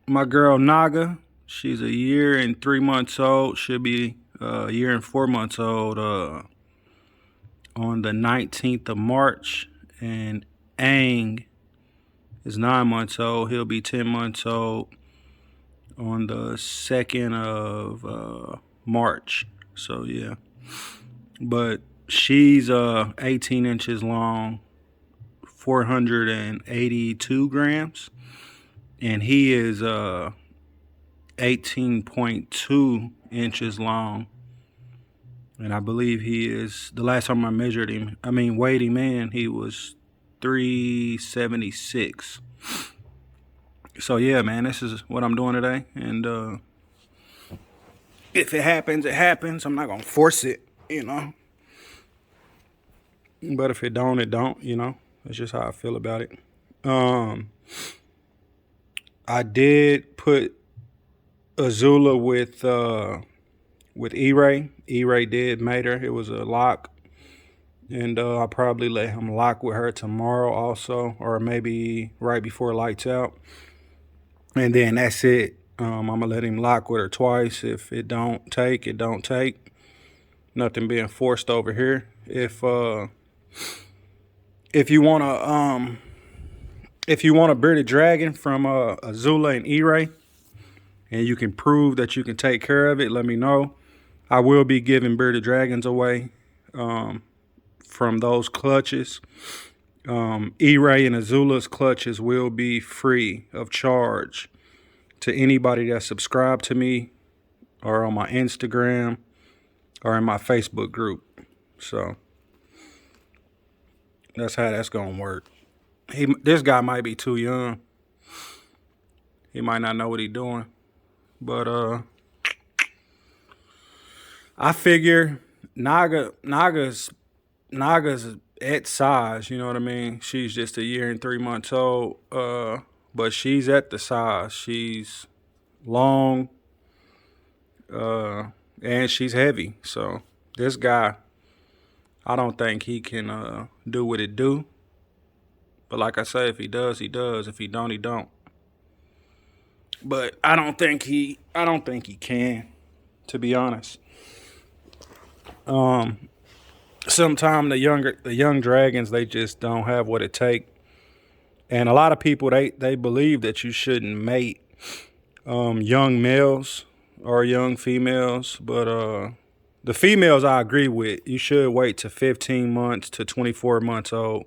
my girl Naga. She's a year and 3 months old. She'll be a year and 4 months old on the 19th of March. And Aang is 9 months old. He'll be 10 months old on the 2nd of March. So, yeah. But she's 18 inches long, 482 grams. And he is 18.2 inches long. And I believe he is, the last time I weighed him in, he was 376. So yeah, man, this is what I'm doing today. And if it happens, it happens. I'm not going to force it, But if it don't, it don't, That's just how I feel about it. I did put Azula with E-Ray. E-Ray did mate her. It was a lock. And I'll probably let him lock with her tomorrow also, or maybe right before lights out. And then that's it. I'm going to let him lock with her twice. If it don't take, it don't take. Nothing being forced over here. If you want a bearded dragon from Azula and E-Ray, and you can prove that you can take care of it, let me know. I will be giving bearded dragons away from those clutches. E-Ray and Azula's clutches will be free of charge to anybody that's subscribed to me or on my Instagram or in my Facebook group. So that's how that's going to work. This guy might be too young. He might not know what he's doing. But I figure Naga's at size, you know what I mean? She's just a year and 3 months old. But she's at the size. She's long. And she's heavy. So this guy, I don't think he can do what it do. But like I say, if he does, he does. If he don't, he don't. But I don't think he can, to be honest. Sometimes the young dragons, they just don't have what it take. And a lot of people, they believe that you shouldn't mate young males or young females. But the females I agree with. You should wait to 15 months to 24 months old.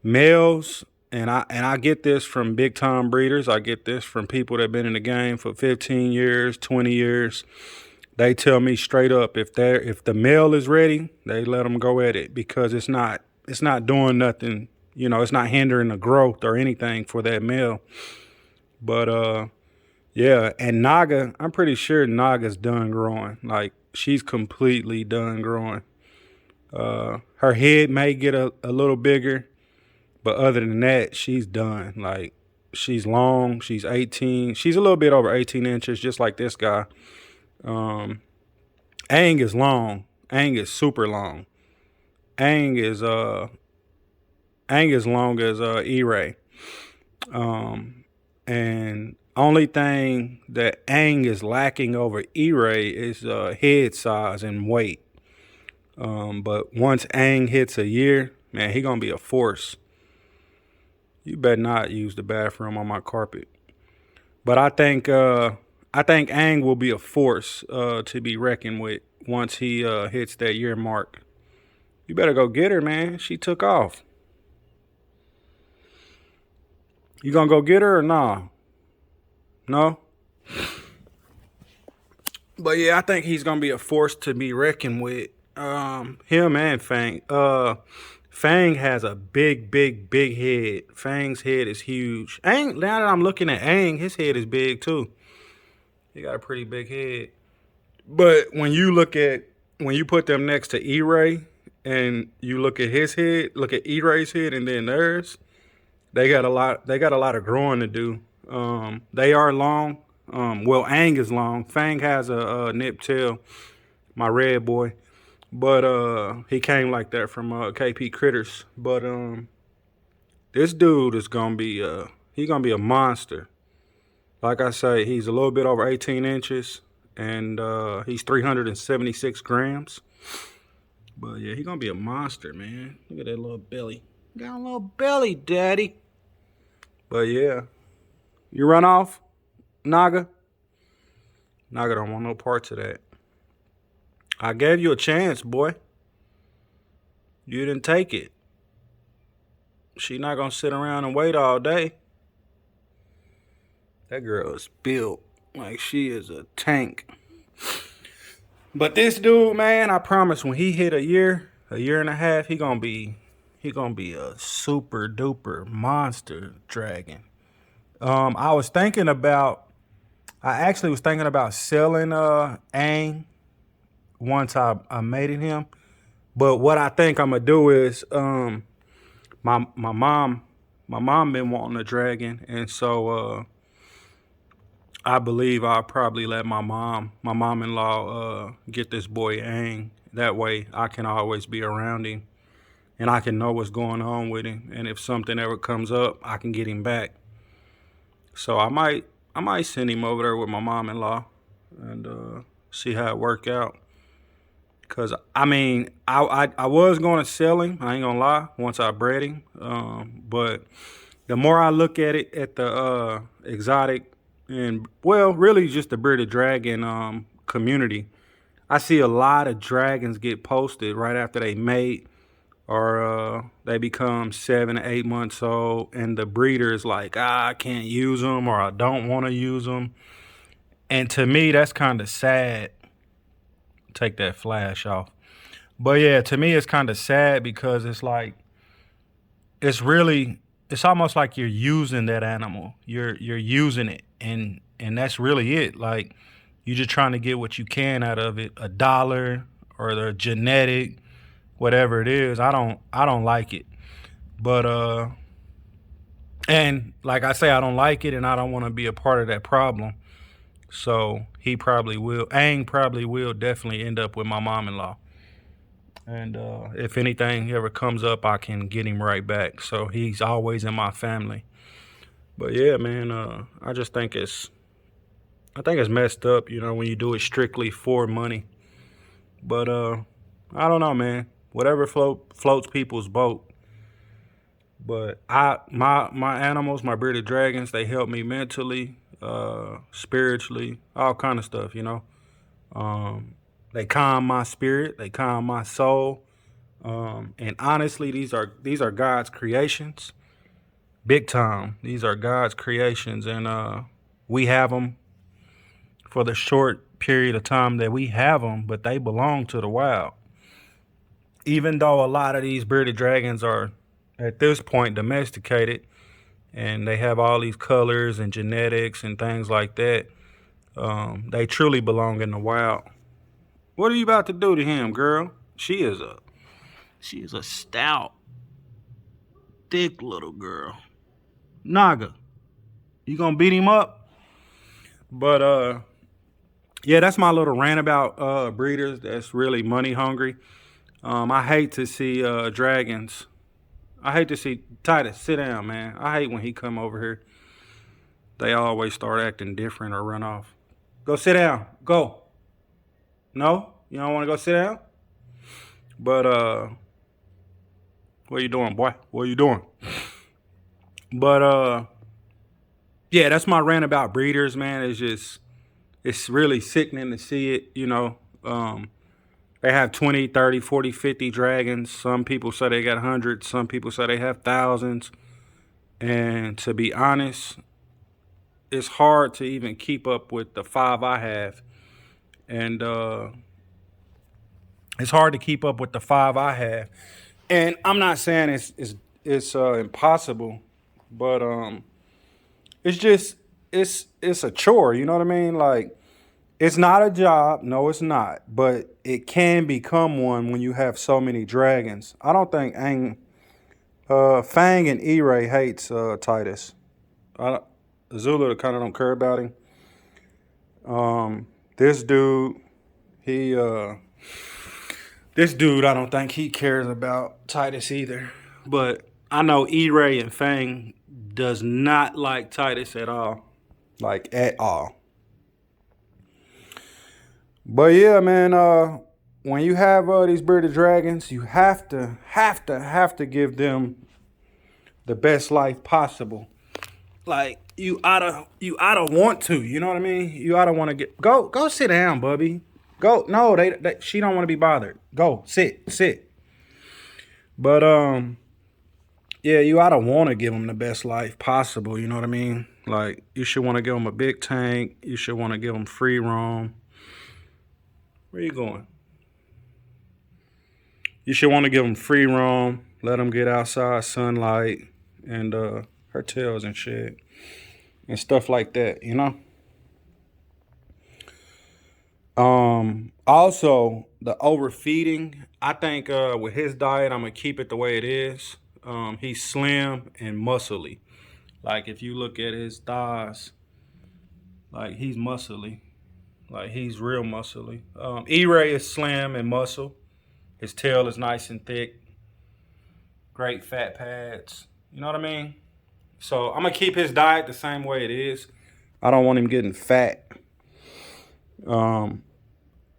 Males, and I get this from big time breeders. I get this from people that have been in the game for 15 years, 20 years. They tell me straight up, if the male is ready, they let them go at it, because it's not doing nothing. It's not hindering the growth or anything for that male. But yeah, and Naga, I'm pretty sure Naga's done growing. Like, she's completely done growing. Her head may get a little bigger, but other than that, she's done. Like, she's long. She's 18. She's a little bit over 18 inches, just like this guy. Aang is long. Aang is super long. Aang is long as E-Ray. And only thing that Aang is lacking over E-Ray is head size and weight. But once Aang hits a year, man, he gonna be a force. You better not use the bathroom on my carpet. But I think Aang will be a force to be reckoned with once he hits that year mark. You better go get her, man. She took off. You gonna go get her or nah? No? But yeah, I think he's gonna be a force to be reckoned with. Him and Fang. Fang has a big head. Fang's head is huge. Aang, now that I'm looking at Aang, his head is big too. He got a pretty big head. But when you put them next to E-Ray and you look at his head, look at E-Ray's head and then theirs, they got a lot of growing to do. They are long. Well, Aang is long. Fang has a nip tail, my red boy. But he came like that from KP Critters. But this dude is gonna be He gonna be a monster. Like I say, he's a little bit over 18 inches, and he's 376 grams. But yeah, he gonna be a monster, man. Look at that little belly. Got a little belly, daddy. But yeah, you run off, Naga. Naga don't want no parts of that. I gave you a chance, boy. You didn't take it. She not gonna sit around and wait all day. That girl is built like she is a tank. But this dude, man, I promise when he hit a year and a half, he gonna be a super duper monster dragon. I actually was thinking about selling Aang once I mated him. But what I think I'm gonna do is my mom been wanting a dragon, and so I believe I'll probably let my mom-in-law get this boy Aang. That way I can always be around him and I can know what's going on with him. And if something ever comes up, I can get him back. So I might send him over there with my mom-in-law and see how it work out. Cause I mean, I was gonna sell him. I ain't gonna lie. Once I bred him, but the more I look at it, at the exotic and well, really just the bearded dragon community, I see a lot of dragons get posted right after they mate or they become 7 to 8 months old, and the breeder is like, I can't use them or I don't want to use them, and to me that's kind of sad. Take that flash off. But yeah, to me it's kind of sad because it's like it's almost like you're using that animal. You're using it and that's really it. Like you're just trying to get what you can out of it, a dollar or the genetic, whatever it is. I don't like it. But and like I say, I don't like it and I don't want to be a part of that problem. So Aang probably will definitely end up with my mom-in-law. And if anything ever comes up, I can get him right back. So he's always in my family. But yeah, man, I think it's messed up, when you do it strictly for money. But I don't know, man. Whatever floats people's boat. But my animals, my bearded dragons, they help me mentally, spiritually, all kind of stuff, They calm my spirit, they calm my soul. And honestly, these are God's creations. Big time. These are God's creations, and we have them for the short period of time that we have them, but they belong to the wild. Even though a lot of these bearded dragons are at this point domesticated and they have all these colors and genetics and things like that, they truly belong in the wild. What are you about to do to him, girl? She is a stout, thick little girl. Naga, you gonna beat him up? But yeah, that's my little rant about breeders that's really money hungry. I hate to see dragons. I hate to see Titus. Sit down, man. I hate when he come over here. They always start acting different or run off. Go sit down. Go. No? You don't want to go sit down? But what you doing, boy? What you doing? But yeah, that's my rant about breeders, man. It's really sickening to see it, They have 20, 30, 40, 50 dragons. Some people say they got hundreds. Some people say they have thousands. And to be honest, it's hard to even keep up with the 5 I have. And it's hard to keep up with the 5 I have. And I'm not saying it's impossible, but it's a chore, you know what I mean? Like, it's not a job. No, it's not. But it can become one when you have so many dragons. I don't think Fang and E-Ray hates Titus. Zulu kind of don't care about him. This dude, I don't think he cares about Titus either. But I know E-Ray and Fang, does not like Titus at all. Like, at all. But yeah, man, when you have these bearded dragons, you have to give them the best life possible. Like, you oughta want to, you know what I mean? You oughta want to go sit down, Bubby. Go. No, she don't want to be bothered. Go sit. But yeah, you oughta want to give them the best life possible. You know what I mean? Like, you should want to give them a big tank. You should want to give them free roam. Where you going? You should want to give them free roam. Let them get outside, sunlight, and her tails and shit, and stuff like that. You know. Also, the overfeeding. I think with his diet, I'm gonna keep it the way it is. He's slim and muscly. Like, if you look at his thighs, like, he's muscly. Like, he's real muscly. E-Ray is slim and muscle. His tail is nice and thick. Great fat pads. You know what I mean? So I'm gonna keep his diet the same way it is. I don't want him getting fat.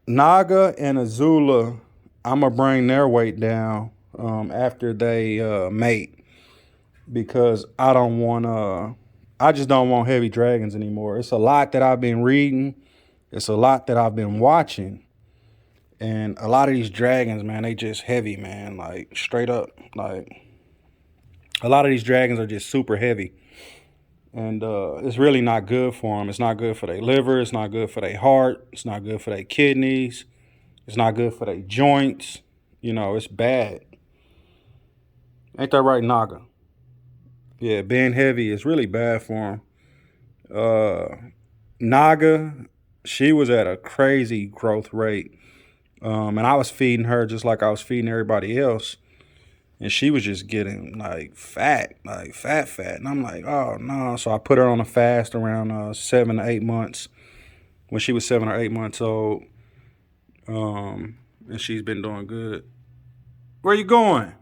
Naga and Azula, I'm gonna bring their weight down after they mate, because I just don't want heavy dragons anymore. It's a lot that I've been reading. It's a lot that I've been watching. And a lot of these dragons, man, they just heavy, man. Like, straight up. Like, a lot of these dragons are just super heavy. And it's really not good for them. It's not good for their liver. It's not good for their heart. It's not good for their kidneys. It's not good for their joints. You know, it's bad. Ain't that right, Naga? Yeah, being heavy is really bad for them. Naga, she was at a crazy growth rate. And I was feeding her just like I was feeding everybody else. And she was just getting, like, fat. And I'm like, oh, no. So I put her on a fast around 7 to 8 months, when she was 7 or 8 months old. And she's been doing good. Where you going?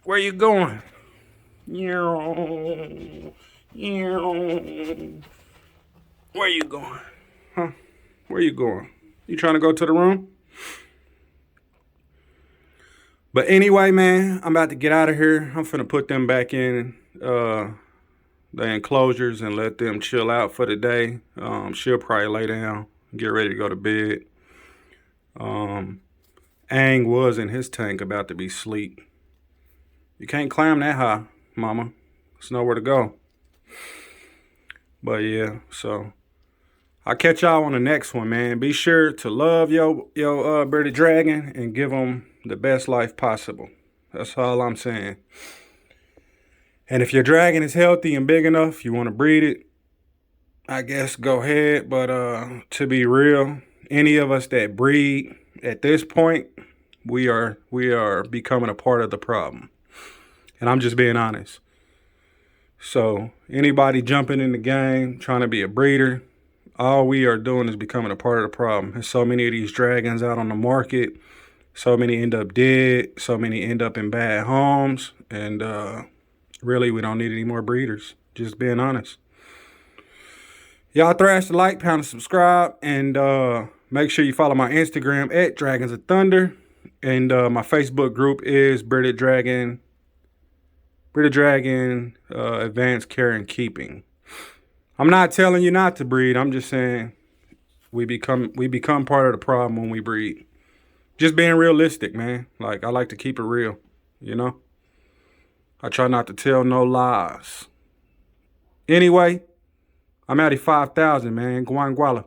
Where you going? Where you going? Huh? Where you going? You trying to go to the room? But anyway, man, I'm about to get out of here. I'm finna put them back in the enclosures and let them chill out for the day. She'll probably lay down, get ready to go to bed. Aang was in his tank about to be asleep. You can't climb that high, mama. There's nowhere to go. But yeah, so I'll catch y'all on the next one, man. Be sure to love your bearded dragon and give them the best life possible. That's all I'm saying. And if your dragon is healthy and big enough, you want to breed it, I guess go ahead. But to be real, any of us that breed at this point, we are becoming a part of the problem. And I'm just being honest. So anybody jumping in the game, trying to be a breeder, all we are doing is becoming a part of the problem. There's so many of these dragons out on the market. So many end up dead. So many end up in bad homes. And really, we don't need any more breeders. Just being honest. Y'all thrash the like, pound, and subscribe. And make sure you follow my Instagram at Dragons of Thunder. And my Facebook group is Bearded Dragon Advanced Care and Keeping. I'm not telling you not to breed. I'm just saying we become part of the problem when we breed. Just being realistic, man. Like, I like to keep it real, you know? I try not to tell no lies. Anyway, I'm out at 5,000, man. Guan Guala.